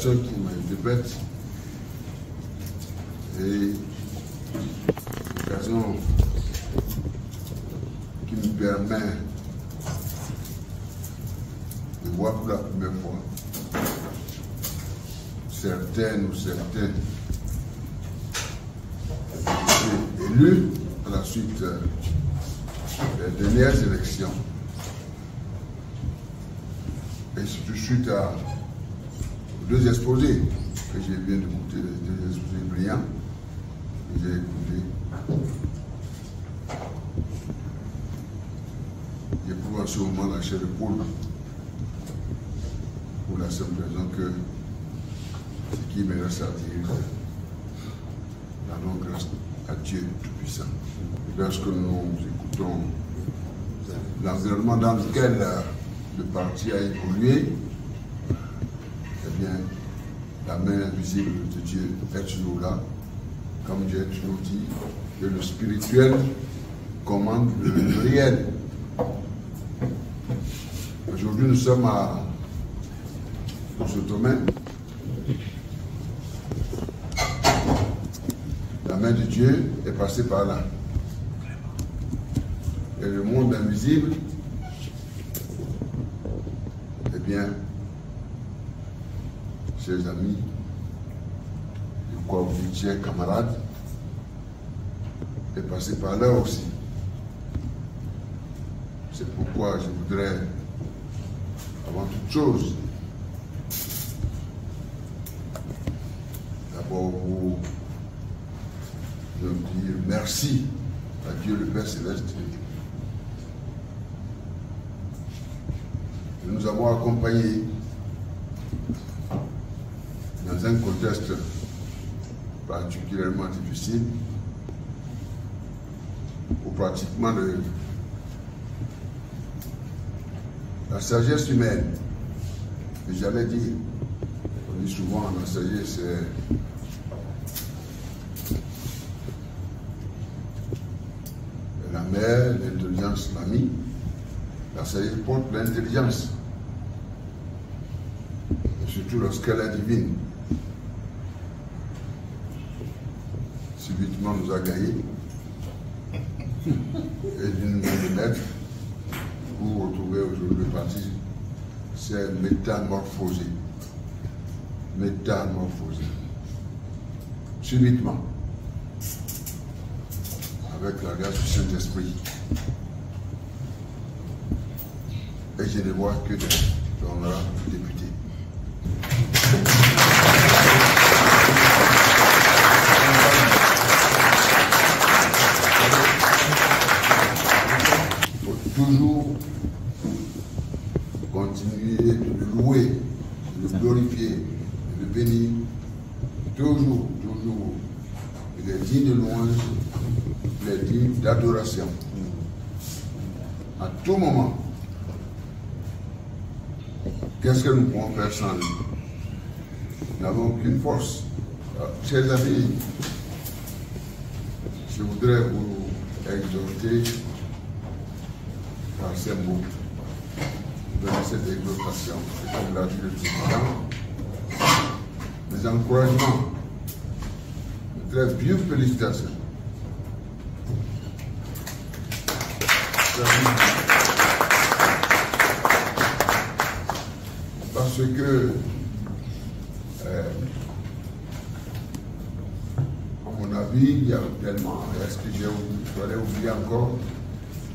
situation qui m'interpète et l'occasion qui me permet de voir pour la première fois certaines ou certains élus à la suite des dernières élections. Et surtout suite aux deux exposés que j'ai bien écouté, les deux exposés brillants que j'ai écoutés. J'éprouve en ce moment la chair de poule pour la simple raison que ce qui me reste à dire, rendons grâce à Dieu Tout-Puissant. Lorsque nous écoutons l'environnement dans lequel le parti a évolué, eh bien, la main invisible de Dieu est toujours là. Comme j'ai toujours dit, que le spirituel commande le réel. Aujourd'hui, nous sommes dans ce domaine. La main de Dieu est passée par là. Et le monde invisible, eh bien, chers amis, de quoi vous dites, chers camarades, est passé par là aussi. C'est pourquoi je voudrais, avant toute chose, d'abord vous dire merci à Dieu le Père Céleste de nous avoir accompagnés dans un contexte particulièrement difficile où pratiquement la sagesse humaine, et j'allais dire, on dit souvent la sagesse c'est la mère, l'intelligence l'ami, la sagesse porte l'intelligence, surtout lorsqu'elle est divine. Subitement nous a gagnés et d'une millimètre pour retrouver aujourd'hui le parti, c'est métamorphosé. Métamorphosé. Subitement. Avec la grâce du Saint-Esprit. Et je ne vois que des honorables députés. Il faut toujours continuer de le louer, de le glorifier, de le bénir. Toujours, toujours. Il est digne de louange, il est digne d'adoration. À tout moment. Qu'est-ce que nous pouvons faire sans lui? Nous n'avons aucune force. Chers amis, je voudrais vous exhorter par ces mots. Donner cette exhortation, comme l'a dit le président, des encouragements, de très vives félicitations. Parce que, à mon avis, il y a tellement, est-ce que j'aurais oublié encore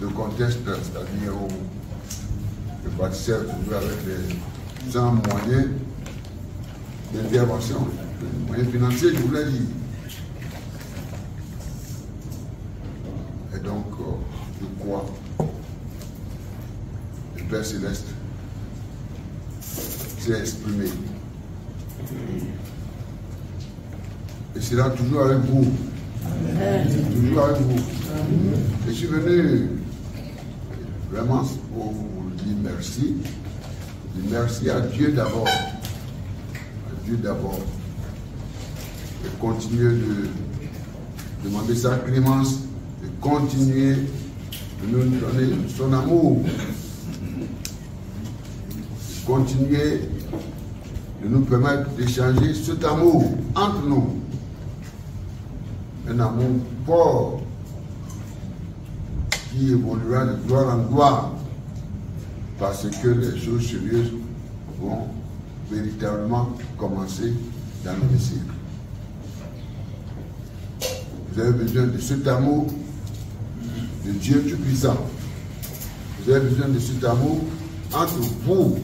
le contexte, c'est-à-dire où le parti s'est retrouvé avec les sans moyens d'intervention, les moyens financiers, je voulais dire. Et donc, de quoi le Père Céleste s'est exprimé. Et c'est là toujours avec vous. Toujours avec vous. Et je suis venu vraiment pour vous dire merci. Et merci à Dieu d'abord. À Dieu d'abord. Et continuer de demander sa clémence, de continuer de nous donner son amour. Continuer de nous permettre d'échanger cet amour entre nous. Un amour fort qui évoluera de gloire en gloire parce que les choses sérieuses vont véritablement commencer dans l'hémicycle. Vous avez besoin de cet amour de Dieu Tout-Puissant. Vous avez besoin de cet amour entre vous.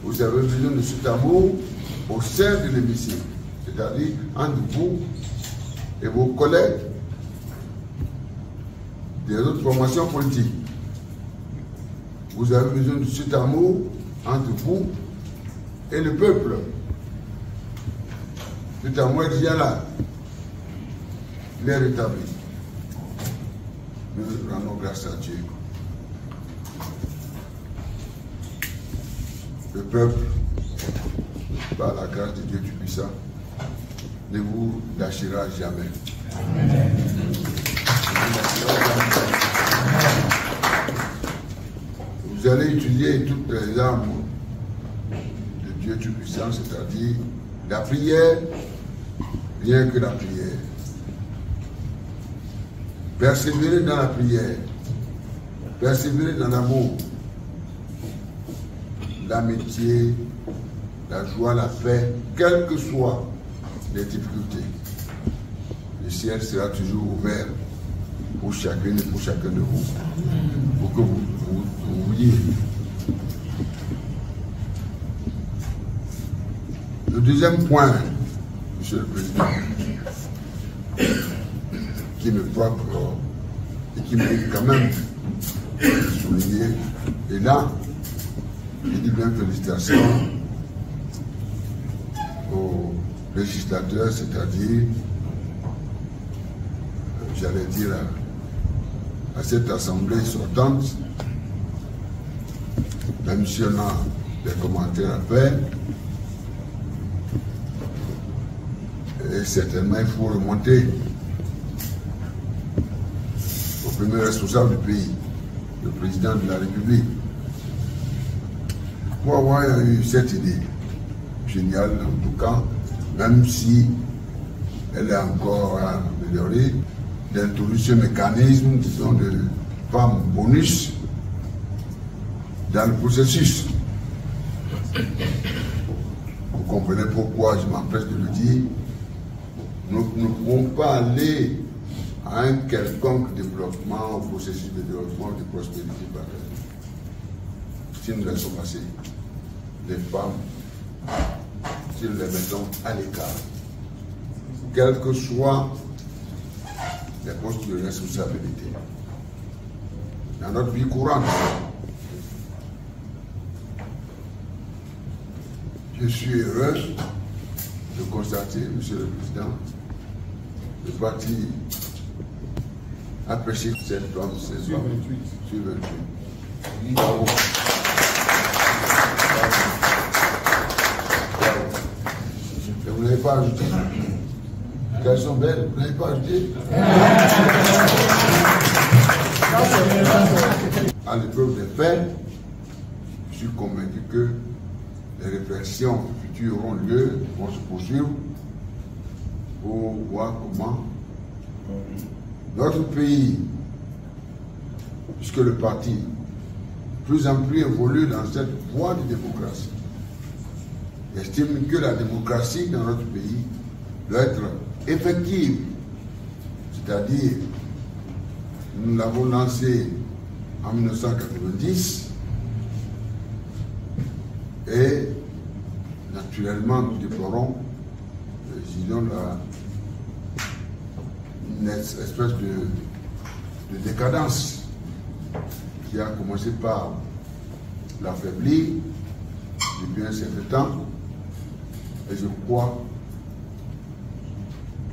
Vous avez besoin de cet amour au sein de l'hémicycle, c'est-à-dire entre vous et vos collègues des autres formations politiques. Vous avez besoin de cet amour entre vous et le peuple. Cet amour est déjà là. Il est rétabli. Nous rendons grâce à Dieu. Le peuple, par la grâce de Dieu Tout-Puissant, ne vous lâchera jamais. Amen. Vous allez utiliser toutes les armes de Dieu Tout-Puissant, c'est-à-dire la prière, rien que la prière. Persévérer dans la prière, persévérer dans l'amour, l'amitié, la joie, la paix, quelles que soient les difficultés. Le ciel sera toujours ouvert pour chacune et pour chacun de vous, pour que vous oubliez. Le deuxième point, Monsieur le Président, qui me frappe et qui mérite quand même de souligner, et là, je dis bien félicitations aux législateurs, c'est-à-dire, j'allais dire, à cette assemblée sortante, même si on a des commentaires à faire, et certainement il faut remonter au premier responsable du pays, le président de la République, pour avoir eu cette idée géniale, en tout cas, même si elle est encore à améliorer, d'introduire ce mécanisme, disons, de femmes bonus dans le processus. Vous comprenez pourquoi je m'empresse de le dire. Nous ne pouvons pas aller à un quelconque développement, au processus de développement, de prospérité pareil, si nous laissons passer les femmes, si nous les mettons à l'écart. Quels que soient les postes de responsabilité dans notre vie courante. Je suis heureux de constater, Monsieur le Président, le parti apprécie cette femme, ces hommes, sur 28. Bravo. Et vous n'avez pas ajouté. Qu'elles sont belles, vous n'avez pas ajouté. À l'épreuve des faits, je suis convaincu que les réflexions futures auront lieu, vont se poursuivre pour voir comment notre pays, puisque le parti plus en plus évolue dans cette voie de démocratie, estime que la démocratie dans notre pays doit être effective, c'est-à-dire nous l'avons lancée en 1990 et naturellement nous déplorons, disons, une espèce de décadence qui a commencé par l'affaiblir depuis un certain temps. Et je crois,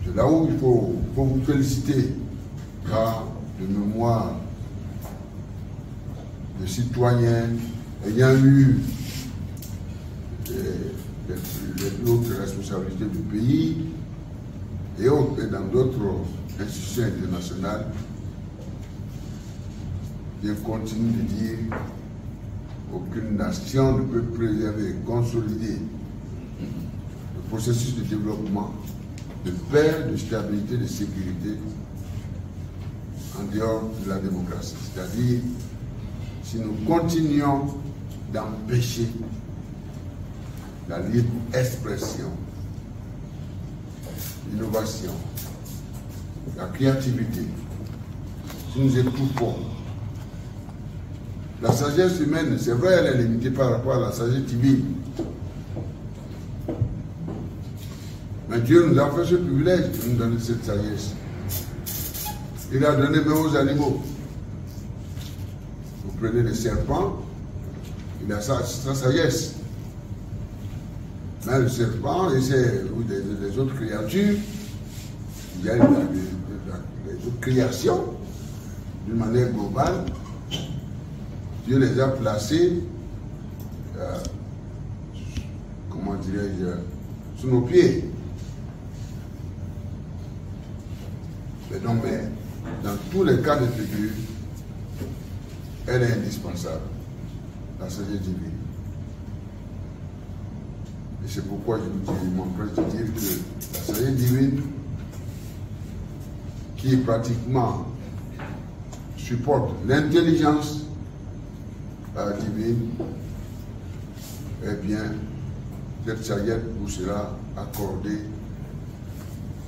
c'est là où il faut vous féliciter, car de mémoire de citoyens ayant eu les plus hautes responsabilités du pays et dans d'autres institutions internationales, je continue de dire aucune nation ne peut préserver, consolider le processus de développement, de paix, de stabilité, de sécurité en dehors de la démocratie. C'est-à-dire, si nous continuons d'empêcher la libre expression, l'innovation, la créativité, si nous étouffons, la sagesse humaine, c'est vrai, elle est limitée par rapport à la sagesse divine. Mais Dieu nous a fait ce privilège de nous donner cette sagesse. Il a donné même aux animaux. Vous prenez les serpents, il a sa sagesse. Mais le serpent et les autres créatures, il y a les autres créations, d'une manière globale, Dieu les a placés, comment dirais-je, sous nos pieds. Mais donc, dans tous les cas de figure, elle est indispensable, la sagesse divine. Et c'est pourquoi je m'empresse de dire que la sagesse divine, qui pratiquement supporte l'intelligence divine, eh bien, cette sagesse vous sera accordée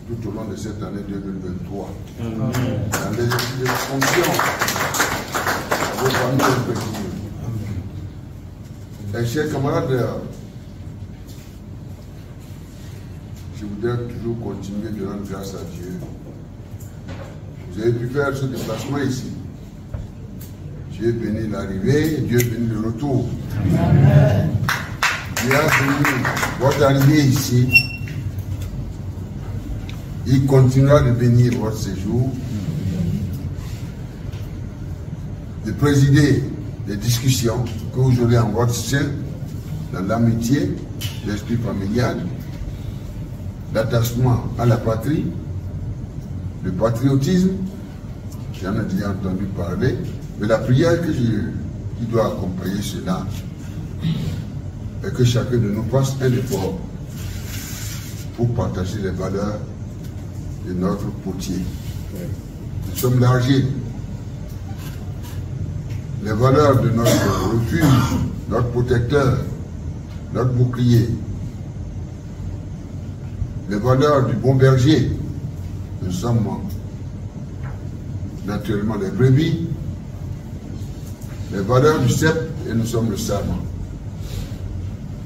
tout au long de cette année 2023. Amen. Dans les fonctions à vos familles respectives. Et chers camarades, je voudrais toujours continuer de rendre grâce à Dieu. Vous avez pu faire ce déplacement ici. Dieu bénit l'arrivée, Dieu bénit le retour. Amen. Dieu a béni votre arrivée ici. Il continuera de bénir votre séjour, de présider les discussions que vous aurez en votre sein, dans l'amitié, l'esprit familial, l'attachement à la patrie, le patriotisme, j'en ai déjà entendu parler, mais la prière qui doit accompagner cela est que chacun de nous fasse un effort pour partager les valeurs de notre potier. Nous sommes l'argile. Les valeurs de notre refuge, notre protecteur, notre bouclier. Les valeurs du bon berger. Nous sommes naturellement les brebis. Les valeurs du cep et nous sommes le serment.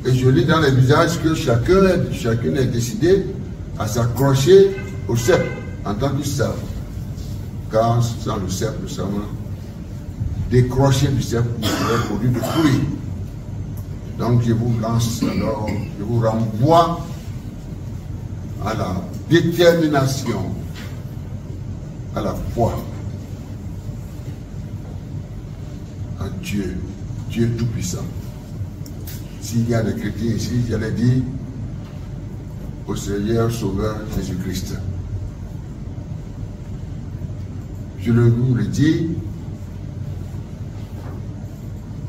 Et je lis dans les visages que chacun est décidé à s'accrocher au cep en tant que serment. Car sans le cep, le serment, décrocher du cep, vous pourrez produire de fruits. Donc je vous lance alors, je vous renvoie à la détermination, à la foi, à Dieu, Dieu Tout-Puissant. S'il y a des chrétiens ici, j'allais dire au Seigneur Sauveur Jésus-Christ. Je vous le dis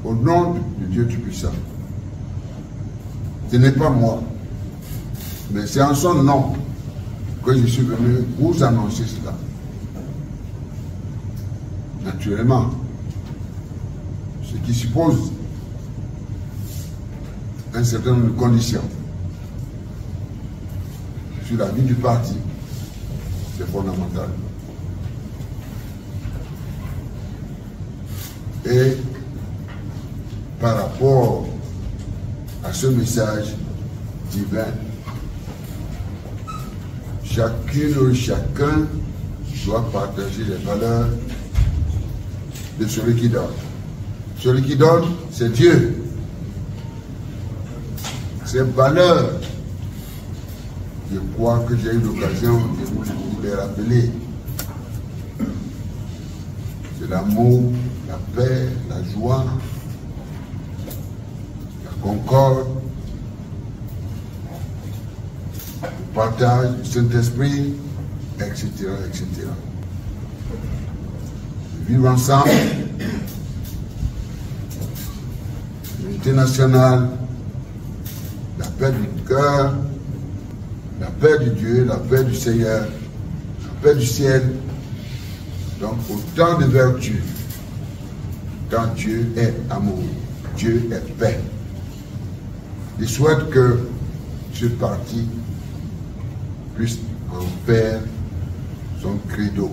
au nom de Dieu Tout-Puissant. Ce n'est pas moi, mais c'est en son nom que je suis venu vous annoncer cela. Naturellement, ce qui suppose un certain nombre de conditions sur la vie du parti, c'est fondamental. Et par rapport à ce message divin, chacune ou chacun doit partager les valeurs de celui qui donne. Celui qui donne, c'est Dieu. Ces valeurs, je crois que j'ai eu l'occasion de vous les rappeler. C'est l'amour, la paix, la joie, la concorde, le partage du Saint-Esprit, etc., etc. Vivre ensemble, l'unité nationale, la paix du cœur, la paix de Dieu, la paix du Seigneur, la paix du ciel. Donc autant de vertus. Quand Dieu est amour, Dieu est paix. Je souhaite que ce parti puisse en faire son credo.